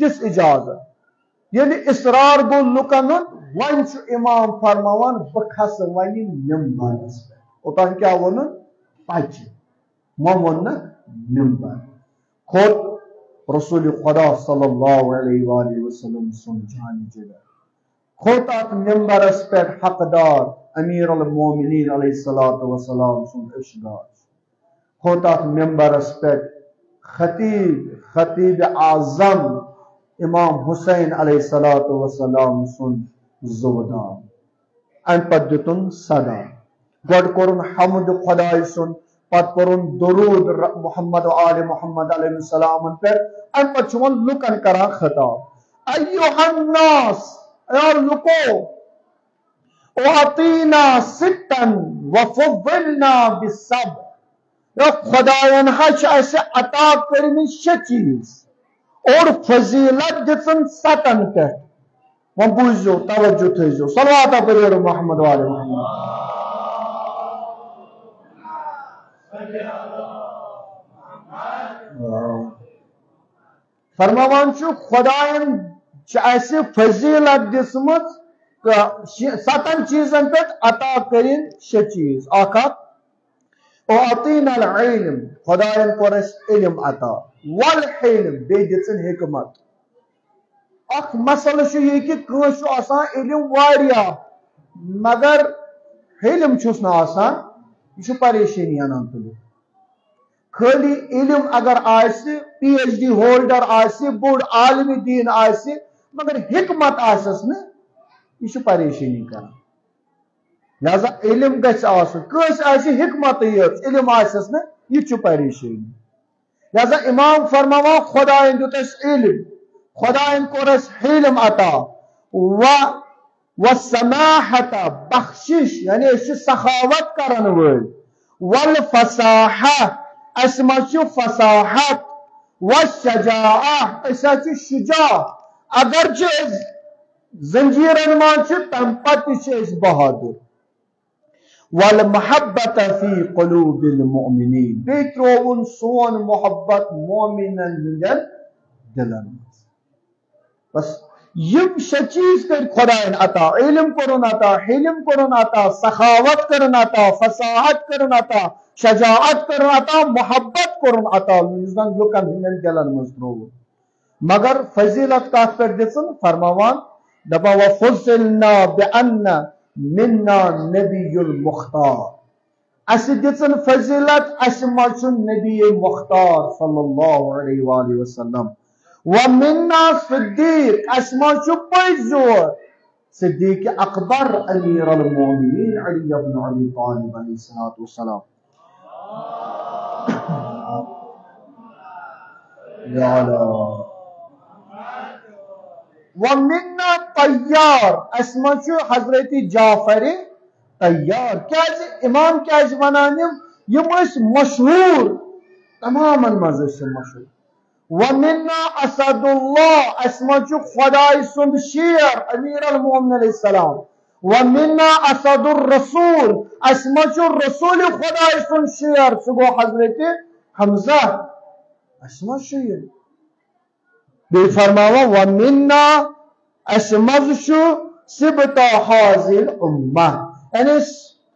This इजाजत ये इसरार गो लुकन one इमाम फरमान बह खस वन मिंबरस पे ओतान क्या वो पच वो मिंबर खोत रसूल खुदा सल्लल्लाहु अलैहि वसल्लम सुन जानी जगह खोत अत मिंबरस पे हकदार अमीर अल मोमिनीन अलैहिस्सलातु वस्सलाम सुन इशगार खोत अत मिंबरस पे खतीब आजम इमाम हुसैन अलैहिस्सलातु वस्सलाम सुन जुवदान अम पत दितुन सदा गड कोरुन हम्द खुदाय सुन पत कोरुन दुरूद मोहम्मद व आले मोहम्मद अलैहिस्सलाम पे अम पत वन लुकन करा खिताब अय्युहन्नास यार लुको वातीना सिट्टन व फुद्दिलना बिस्सब्र या खुदायन हज ऐसे अता करनी शे चीज और फजीलत दिसन सतन पे वह बुझो तवज्जो थो सलवात पढ़ो मोहम्मद वाले मोहम्मद फरमावान खुदायन ऐसे फजीलत दिसमत सतन चीजन पे अता करिन शे चीज अतीनल इल्म खुदायन कोर इल्म अता वल हिल्म बे दिसन हिकमत अख मसल ये कि कस आसान इल्म वारिया मगर हिल्म छुस ना आसान यह परेशानी अनान तुल खाली इल्म अगर आसि PhD होल्डर आसि बोड़ आलमी दीन आसि मगर हिकमत आसस न यह परेशानी कर लिहाजा इल्म गस कस आसि हिकमत इल्म आसस न यह परेशानी लिहाजा इमाम फरमावा खुदायन दुत इल्म खुदायन कोरस हिल्म अता व समाहत बख्शिश यानी सखावत करन वल वल फसाहा असमचु फसाहत व शजाआ शुजा अगर जंजीरन मान तम पत बहादुर वल मोहब्बत फी क़ुलूबिल मुमिनीन बे त्रोवन सोन मोहब्बत मोमिनन हिंदन दिलन बस यम चीज कर खुदायन अता इल्म करन अता हिल्म करन अता सखावत करन अता फसाहत करन अता शजाअत करन अता मोहब्बत करन अता लुकन हिंदन दिलन मज त्रोवन मगर फजीलत कत पे दिसन फरमावान दपा व फुज़िलना बिअन्ना मिन्ना नबियुल मुख्तार अस दिसन फजीलत अस मचुन नबी मुख्तार सल्लल्लाहु अलैहि वसल्लम व मिन्ना सिद्दीक अस मचु पैजोर सिद्दीक अकबर अमीर अल मोमिनीन अली इब्न अबी तालिब अलैहिस्सलातु वस्सलाम या अल्लाह व मिन्ना तैयार अस मचु हजरत जाफर तैयार क्या इमाम क्या वनान यम मशहूर तमाम मज मशहूर व मिन्ना असदुल्लाह अस मचु खुदाई सुंद शेर अमीर अल मोमिनीन अलैहिस्सलाम व मिन्ना असदुर रसूल अस मचु रसूल खुदाई सुंद शेर सुगो हजरत हमजा अस मचु बे फरमावा व मिन्ना अस मजु सिबता हाजिल उम्मा यानी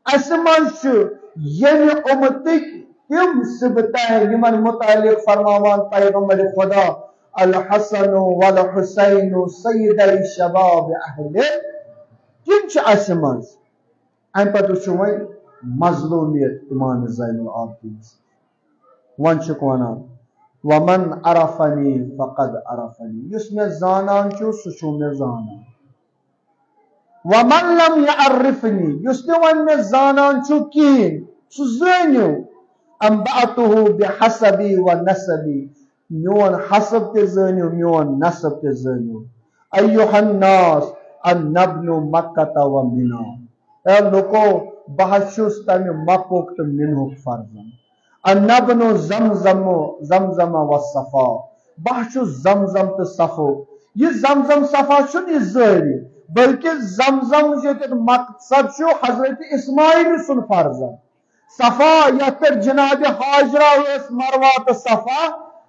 अस मजु यम उम्मतिक तिम सिबता यमन मुतालिक फरमावान पैगंबर खुदा अल हसन वल हुसैन सय्यद शबाब अहले तिम छ अस मज अम पत व मजलूमियत इमाम ज़ैनुल आबिदीन वन छ वनान वमन अरफनी फकद अरफनी युस मे जानान छु सु मे जानान वमन लम यअरिफनी युस ने वन मे जानान छु कीन सु जान्यो अंबातुहु बिहसबी व नसबी म्योन हसब ते जान्यो म्योन नसब ते जान्यो अय्युहन नास अन्नब्नु मक्का व मिना ए लोको बहशुस तमे मक्कोक त मिनहुक फर्जन अन्नब्नु जमजम व सफा बहशु जमजम तो सफो यह जमजम सफा यह जारी बल्कि जमजम मकसद हजरत इस्माइल सुन फर्जन सफा यथ पे जनाब हाजरा मरवा तो सफा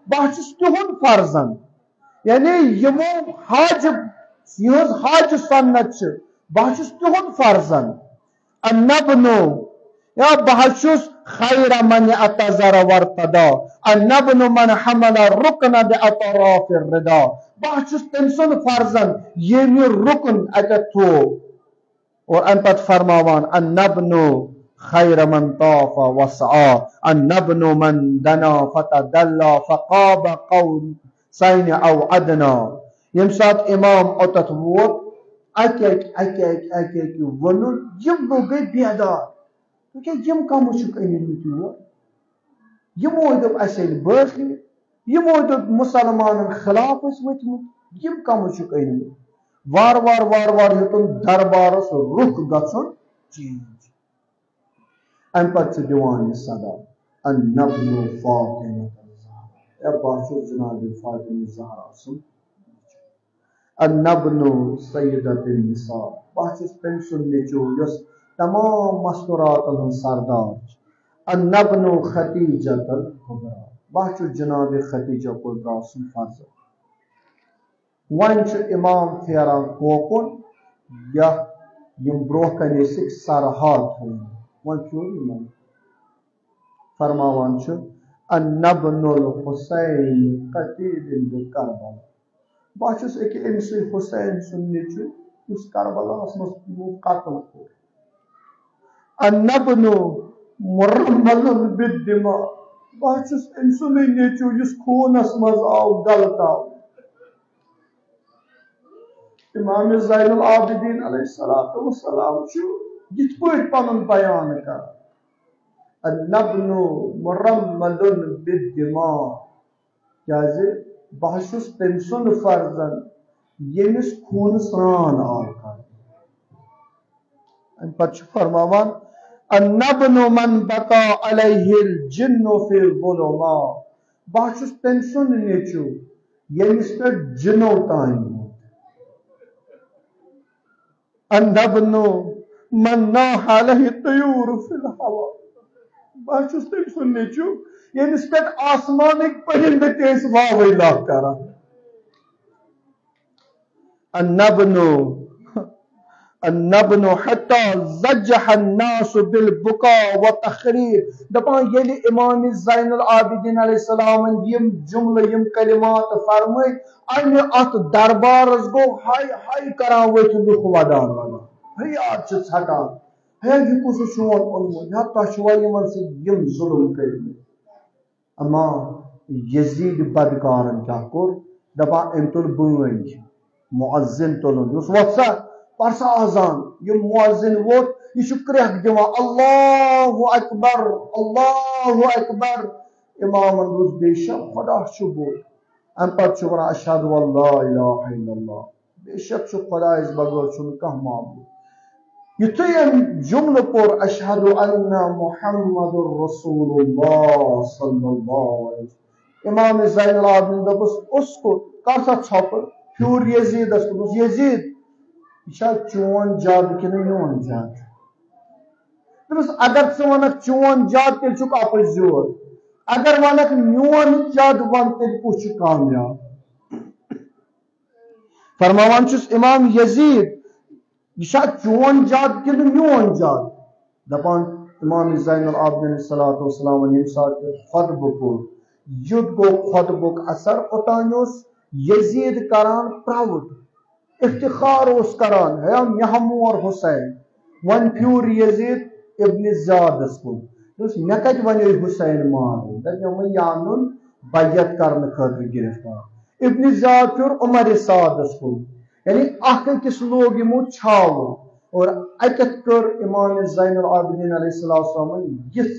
बहशुस तिहुंद फर्जन यानी यमो हाज यह हाज सन्नत बह तुद फर्जन अन्नबनो या बहशुस खैर मन अतजर वर्तदा अन्नबनो मन हमल रुकन बे अतराफ रिदा बहशुस तम सुन फर्जन ये रुकन अत थो और अन पत फरमावान अन्नबनो खैर मन ताफ वसआ अन्नबनो मन दना फतदल्ला फकाब कौन सैन औ अदना यम सात इमाम ओतत वोत अक वन यम लो गई बेदार क्योंकि यम कम अनिमुत योर यमो दोप अस बाखि यमो दोप मुसलमान खिलाफ वथमुत यम कम अनिमुत वार वार वार वार हेतुन दरबारस रुख गछुन चेंज अम पत दिवान सदा अन्नब्नु फातिमा बाशु जनाब फातिमा ज़हरा सुन अन्नब्नु सय्यदतुन निसा बाशु तम सुन नेचो यस तमाम मस्तूरातन हन सरदार अन्नब्नु खतीजतुल कुबरा बाशु जनाब खतीजा कुबरा सुन फर्ज वन इमाम फेरान कोकुन या यम ब्रोह कन सरहाल वन फरमावान अन्नब्नुल हुसैन कतील करबला बस अमिस हुसैन सुन नेचु उस करबलास मज कत्ल कोर अन्नब्नु मुरम्मल बिद्दिमा बस अम सुन नेचु उस खूनस मज आव गलताव इमाम ज़ैनुल आबिदीन अलैहिस्सलातु वस्सलाम यिथ पॉइंट पन बयान कर अन्नब्नु मुरम्मलुन बिद्दिमा क्या बहशुस तम सुन फर्जन यमिस खून स्नान आव कर फरमावान अन्नब्नु मन बका अलैहिल जिन्नु फिल ज़ुलुमा बहशुस तम सुन नेचु यमिस पे जिनो तान अन्नब्नु मन नाहा अलैहि तयूर फिल हवा बहशुस तम सुन नेचु यमिस पे आसमानिक परिंदे तेज वावैला कर अन्नब्नु हत्ता ज़ज्जह अन्नास बिल बुका व तखरीर दपान यलि इमाम ज़ैनुल आबिदीन अलैहिस्सलाम यम जुमले यम कलिमात फरमाय अन अत दरबारस गो हाय हाय करा वथ लुख वदान वना हे यार छ छका हे यह कुछ सोन ओनमो या तशवा यमन से यम जुल्म कर अमा यजीद बदकारन क्या कोर दपा अम तुल बंज मुअज्जिन तुलन उस वसा परसा आजान ये मुअज्जिन वोत यह क्रह दिवा अल्लाहु अकबर इमामन रुस बेशक खुदा बोल अम पत वन अशहदु अल्ला इलाहा इल्लल्लाह बेशक खुदा इस बगैर कह माबूद युतम जुमल पोर अशहदु अन्ना मुहम्मदुर रसूलुल्लाह सल्लल्लाहु अलैहि वसल्लम इमाम ज़ैनुल आबिदीन दपस उसको कर सा छप फ्यूर यजीद अस यजीद यह चोन जाद कि मीन जाद दपस अगर च वन चोन जाद तेल चुक अपज जोर अगर वनक मोन जाद वन तेल कुछ कामयाब फरमावान इमाम यजीद यह चोन जाद कि मोन जाद दपान इमाम ज़ैनुल आबिदीन अलैहिस्सलातु वस्सलाम यम सात खुतबह पोर युद्ध गो खुतबुक असर ओतान यजीद करान प्राउड इफ्तिखार करान है महमूर हुसैन वन फ्यूर यजीद इब्न ज़ियादस कुन मे कत वन हुसैन मानो दपे यानुन बैयत करने खतर गिरफ्तार इब्न ज़ियाद फ्यूर उमर सादस कुन यानी अकिस लोग यमो छाव और अतत कर इमाम ज़ैनुल आबिदीन अलैहिस्सलाम यह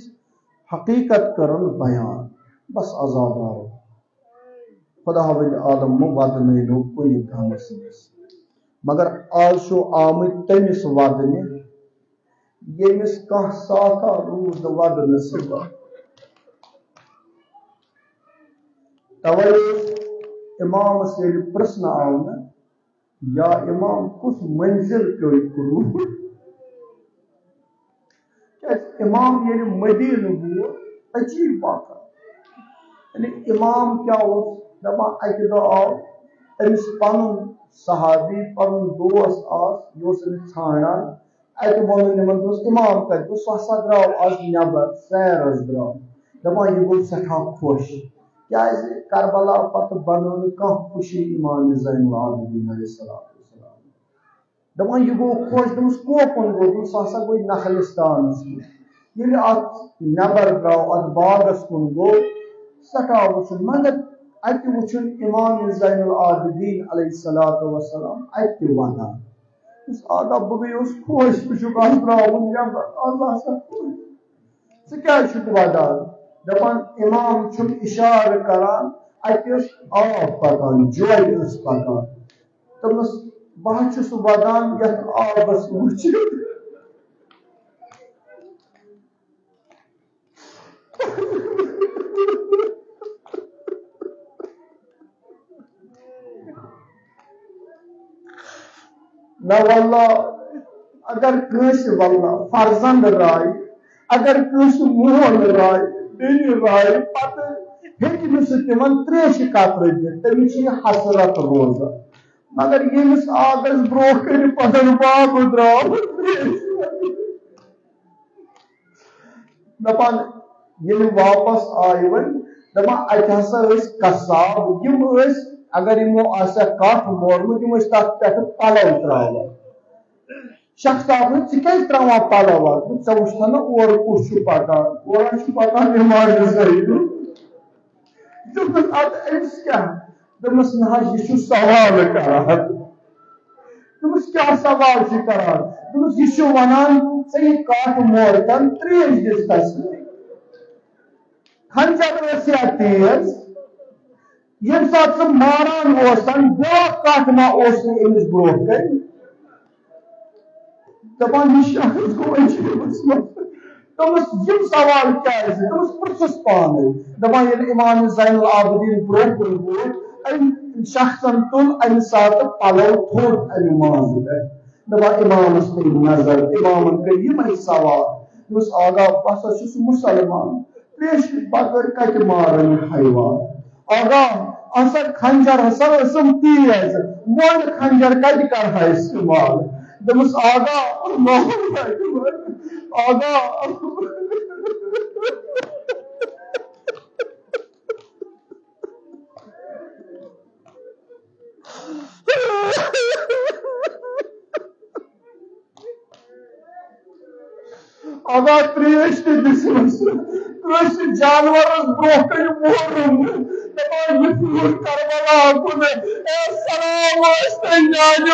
हकीकत करन बयान बस आजादार खुदा आलम वदन कुन गमस मगर आज आमत तमिस वदन यमिस कह साथा रूद वदन तवे इमाम से प्रश्न आव न या इमाम कुछ मंजिल पे इमाम ये मदीन वो अजीब बात यानी इमाम क्या दपा अक दो आव अमिस पन सहाबी पन दोस ाणान अत वो इमाम कत सह द्राव आज नबर सैर द्राव दपान यह गो सठा खुश क्या करबला पत बनो कह खुशी इमाम ज़ैनुल आबिदीन अलैहिस्सलाम दपान यह गो खुश दस कोकन गो सह गो नखलिस्तान ये नबर द्राव अत बागस कुन गो सठा वो मगर अत वो इमाम ज़ैनुल आबिदीन अलैहिस्सलाम अत वनान आगा बह खुश बह द्रावन नबर अल्लाह सा खुश क्या वदान दपान इमाम इशार करान अत आब पकान जोय पकान तमस बह वदान यथ आबस वुच न वल्ला अगर कस वल्ला फर्जंद राय अगर कस मोहन राय बेन राय पत हेन तिमन त्रेश कतर दित तमिस हसरत रोजान मगर यमिस आगस ब्रो कर पन बाब द्राव दपान ये वापस आय वन दपान अत हसा कसाब यम अगर यमो कठ मोरमुत यम तथ पे पलव त्रावान शख्स क्या त्रावान पलव ऐ वुचना ना और कुछ पकान और पकान इमाम ज़ैनुल अमिस क्या दमस ना यह सवाल करान दमस क्या सवाल करान दमस यह वनान े कठ मोरतन त्रेश दिस तस खंजर या तेज ये साथ मारान बो कठ मा अमिस ब्रो कन दपान यह गो तमस यम सवाल क्या तमस पुरस पान दपान ये इमाम ज़ैनुल आबिदीन ब्रो कुन गो शख्सन तुल अमि सात पलव थोड़ अमि माज पे दपान इमामस पे नजर इमामन कर यम सवाल आगा बस मुसलमान पेश बगर कत मारन हैवान आगा असा खंजर हसा तेज मोल खंजर कत कर इस्तेमाल दमस आगा आगा आगा त्रेश दिसमस जानवर ब्रो कर मोरम दपान यह पूर करबला कुन सलाम जान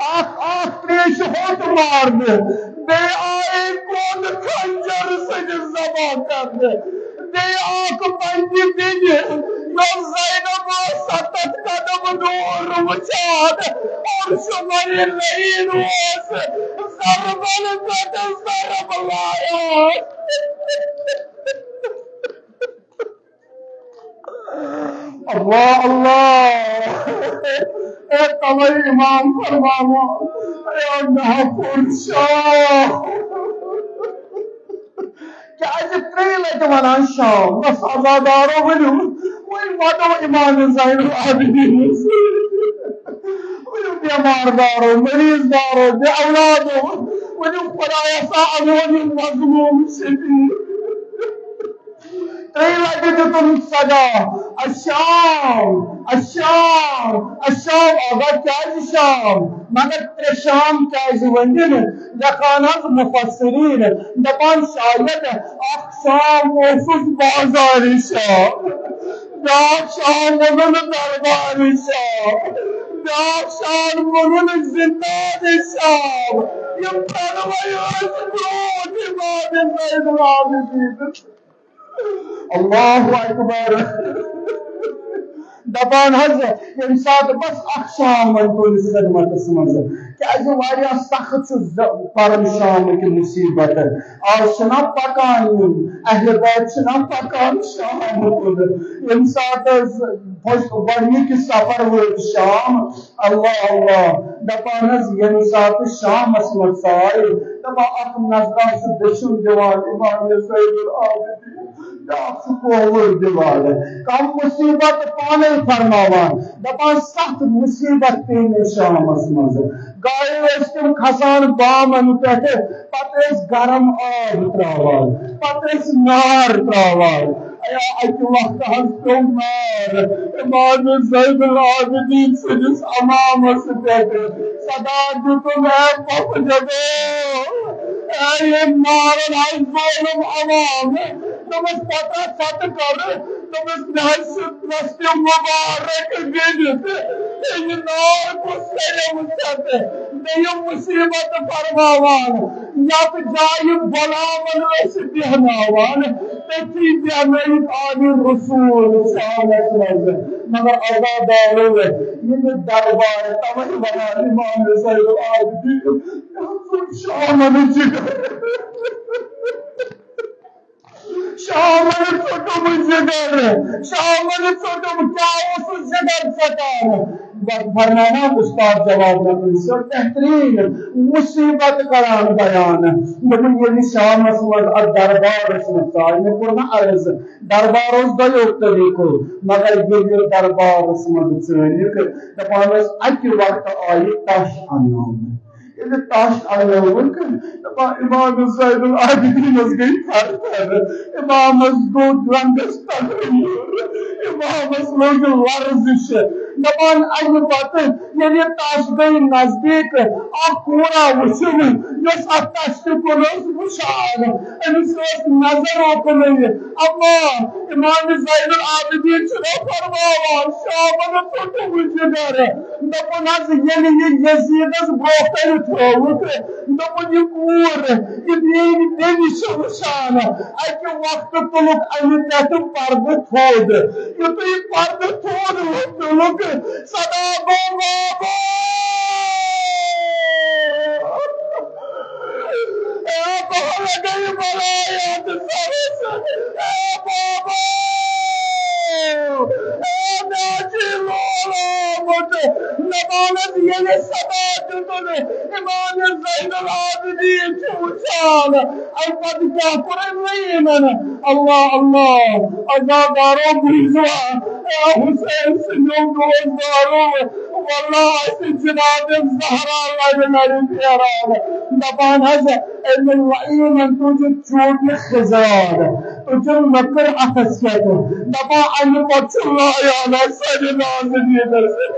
बाबा त्रेश होट मारने बे आए कौन खंजर से जबा करने बे आक पंजी दिन यो ज़ैनब सतत कदम दूर वचान और शुमर नहीं रोस सरबल कत सरब लाया अल्लाह अल्लाह तवई इमाम फरमावा क्या त्रे लट वनान शाम बस आजादारो वनु वही वादो इमाम ज़ैनुल आबिदीन वनु बीमारदारो मरीजदारो बे औलादो वनु खुदाया सा अमोनी मज़लूम शदीद तुम सदा अशाम अशाम अशाम आगा क्या शाम मगर त्रे शाम क्या वन लखाना मुफस्सिरीन दपान शायद शाम बाजारी शाम शाम वोन दरबारी शाम शाम वोन जिंदानी शाम ये अल्लाहु अकबर दपान यम सात बस शाम वन तुलिस खदमत मज क्या सख्त परम शाम की मुसीबत आज पकान अहल बैत पकान शाम यम सात गक सफर वो शाम अल्लाह अल्लाह दपान यम सात शामस मज आय दपा नजरा दशुन दिवान इमाम ज़ैनुल आबिदीन कोवर दिवार कम मुसीबत पाने फरमावान दपान सख्त मुसीबत पे शामस मज गाय तम खसान बामन पे पे गरम आब त्रावान पे नार त्रावान अकि वक्त हज पे नार इमाम ज़ैनुल आबिदीन सदिस अमामस पे सदा दुतुम है पप जगो ये नारन हज ज़ोलम अमाम तुमस पता सत कर तुमस नहस नस्ल मुबारक गिनत ये नार को सलम सत ये मुसीबत फरमावान यत जाय गुलामन वस दिहनावान तथी दिहनाई आदि रसूल सालत मगर आजादारो ये दरबार तवही बना इमाम ज़ैनुल आबिदीन शामन शामन छोटो जिगर शामन छोटो क्या उस जिगर सकार फरमाना उस्ताद जवाब न बेहतरीन मुसीबत करान बयान लेकिन ये शामस मज दरबार मे कोर ना अर्ज दरबार दो तरीको मगर ये दरबार मज चनिक दपान अकि वक्त आई तश अन्न तश अनोक इमाम ज़ैनुल आबिदीन गई थर इमामस गो रंगस तगरीर इमामस लोग वर्जिश दपान अमि पत ये तश गई नजदीक कूड़ा वुचन यस तश कुन वुचान अमिस नजर ओपन अम्मा इमाम ज़ैनुल आबिदीन फरमावान शामन छोट जिगर दपन ये यजीदस ब्रोकन थोवुक दपन ये कूर ये मेन बेनिश वुचान अकि वक्त तुलुक अमि पे पर्द थोद युत पर्द थोद तुलुक सदा गो बाबा गई बलायत सरस बाबा नमानत ये सदा तुतने इमाम ज़ैनुल आबिदीन उचान अल्फद क्या कुरन अल्लाह अल्लाह अज़ादारो बुझवा हुसैन सिंह दोस्तारो वल्लाह जनाब ज़हरा लड़ प्यारा दपान हज लईन तुझ चोट खिजार तुझ नकर अखसत दपा अन पछ लाया ना सज नाज़नीन से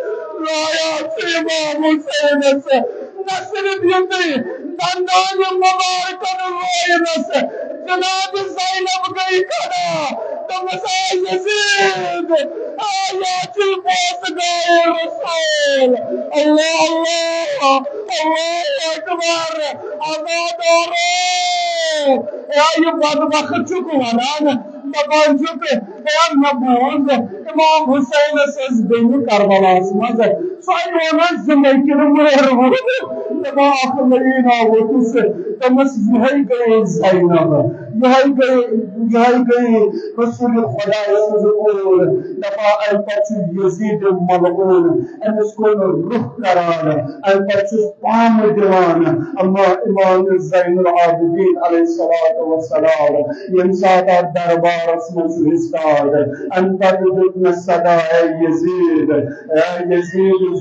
लाया से इमाम हुसैन से नसर दियते दंदान मुबारकन लायन से जनाब ज़ैनब गई खड़ा तमसा यजीद आयातुल बोस गए रसूल अल्लाह अल्लाह अल्लाह अकबर आजाद ये बदबख्त चुक वनान दपान चुक नबूज इमाम हुसैन से गई करबलास मज सह जिंदगी मेहरबून दपा अखलना वोतुस तमस यह गई ज़ैनब यह गई रसूल खुदा सजूर दपा अल्पच यजीद मलऊन अमिस को रुख करान अल्पच पाम दिवान अम्मा इमाम ज़ैनुल आबिदीन अलैहिस्सलातु वस्सलाम यमसात दरबार मज हिस्ताद अंतर दुन सदा यजीद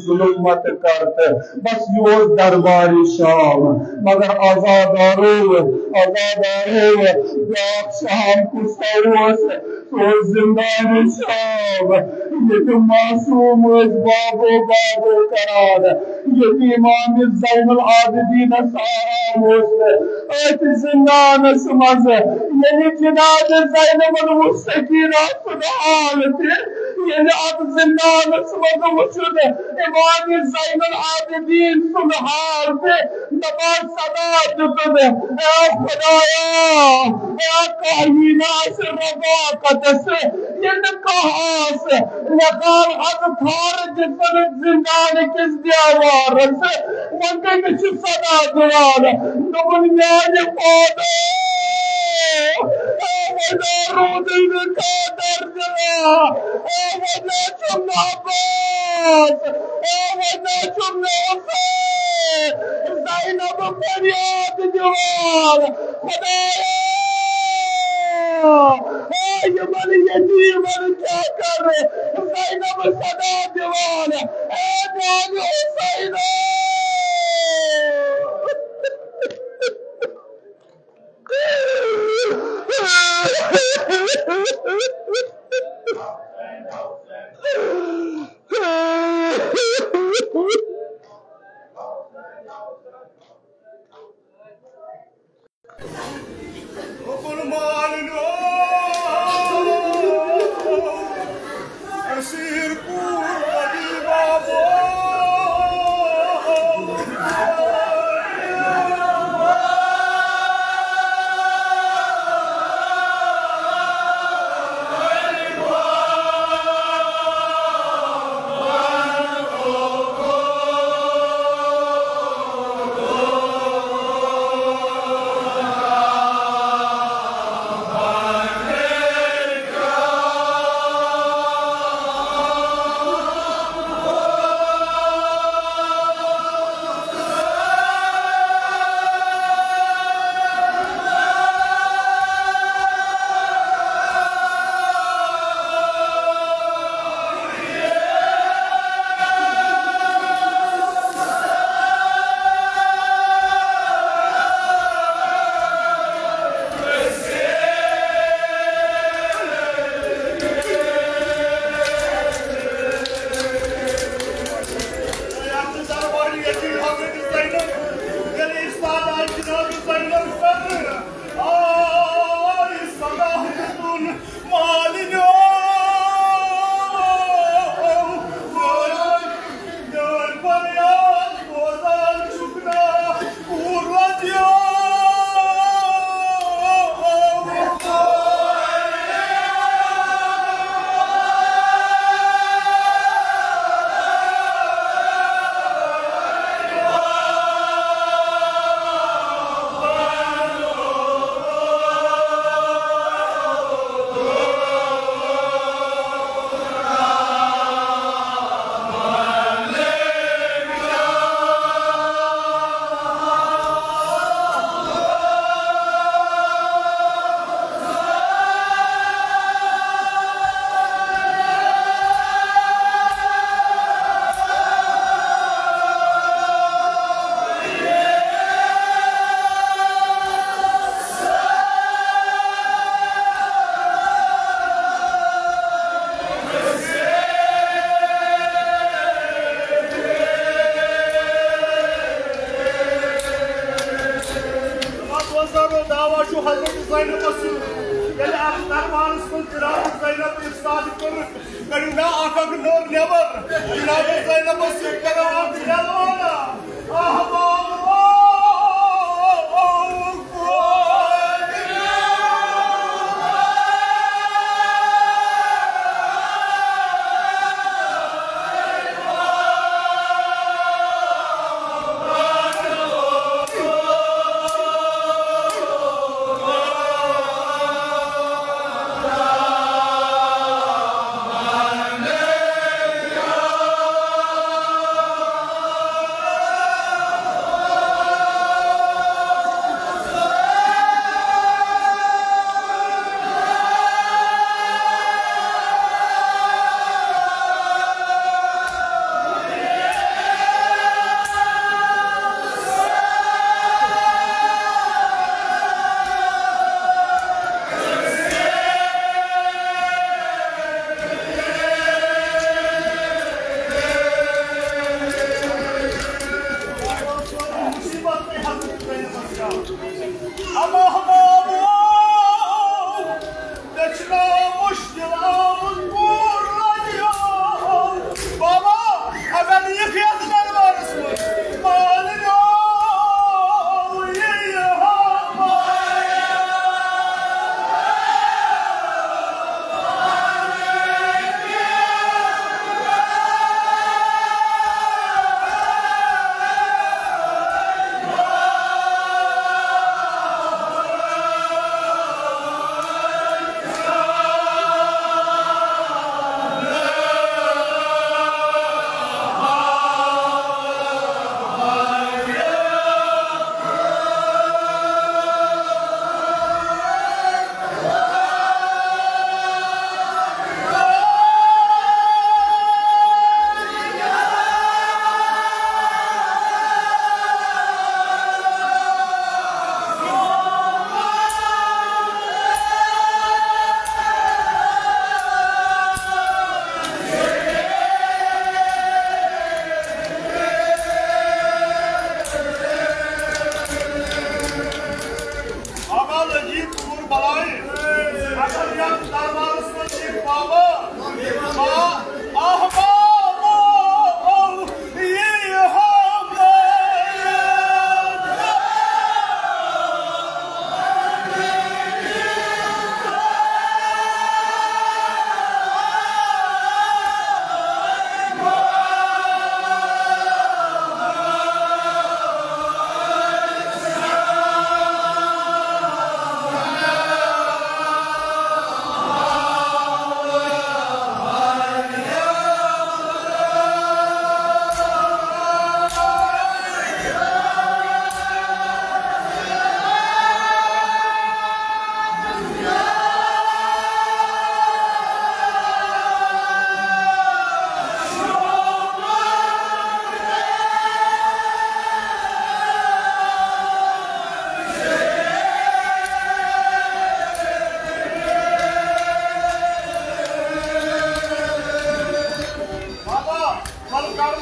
जुल्म मत करत बस यो दरबारी शाम मगर आजादारो शाम को सरोस तो जिंदानी शाम ये मासूम बाबो करार ये इमाम ज़ैनुल आबिदीन सारा जिंदान मज ये जनाब ज़ैनब मुस्तकीरा सुनाल ये अब जिंदान मज वुचन इमाम ज़ैनुल आबिदीन सुनहाल से नमाज सदा दुतन खुदाया कायनात से रज़ाकत से ये कहास लकाल हज थार जिसन जिंदान किस दियावार से वंदे मिछ सदा दुआर नबुल न्याय पौधे रूदिन का दर्जला वना चुना बास वना चुना ज़ैनब फरियाद जवान खुदाया يمن يتيم क्या कर ज़ैनब सदा दीवान नानी हुसैन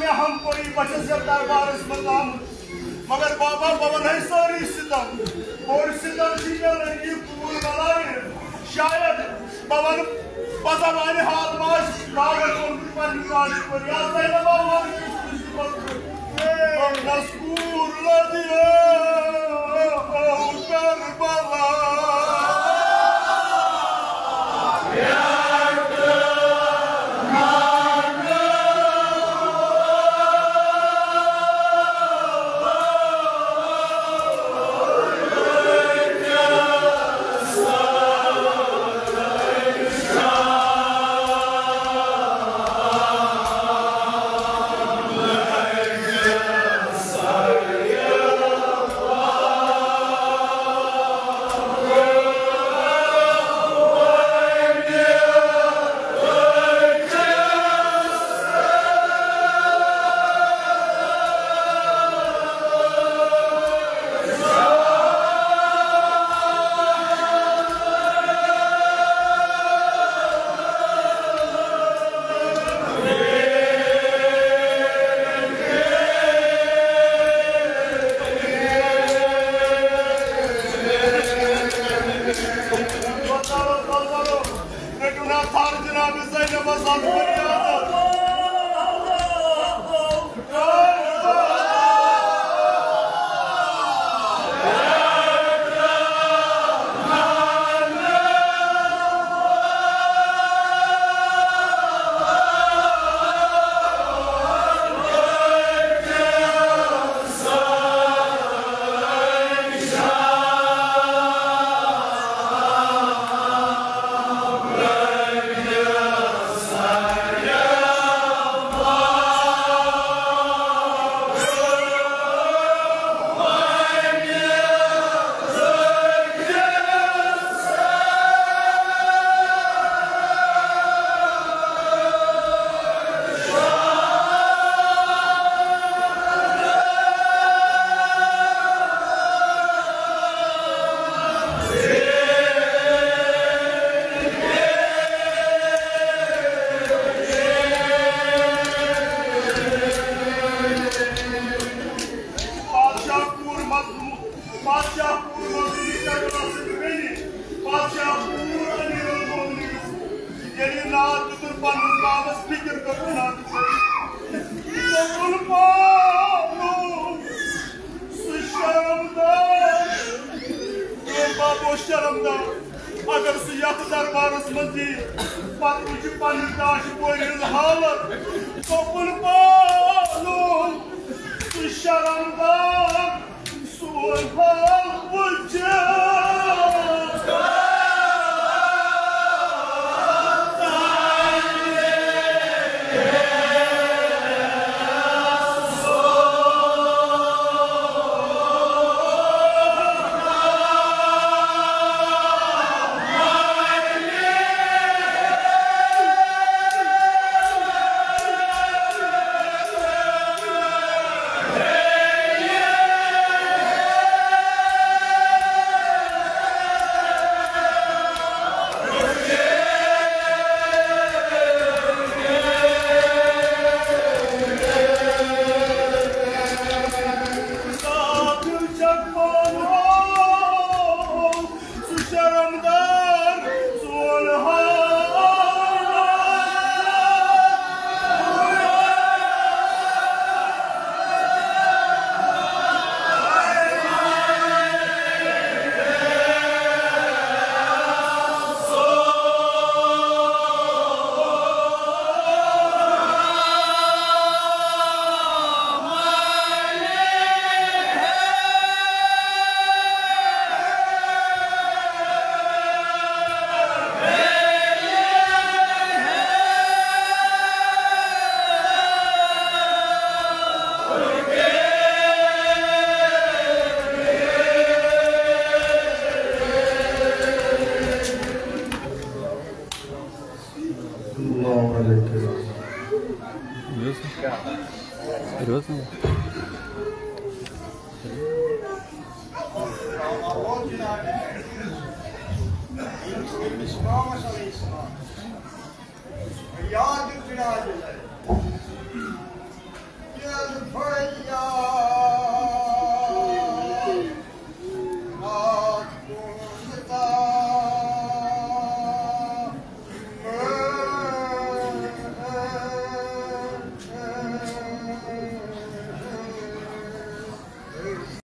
में हम कोई बचत से दरबार में मगर बाबा बाबा नहीं सारी सितम और सितम सीधा नहीं पूल बनाए शायद बाबा पता माने हाथ मास कागज और पर निकाल पर याद है ना बाबा मस्कूर लदिया कर बाबा अगर सियात दरबारस मंजी पत्रुच पंडाश बोरिल हालत तो पालो शर्मदार सोल हाल बुझे Серьезно? याद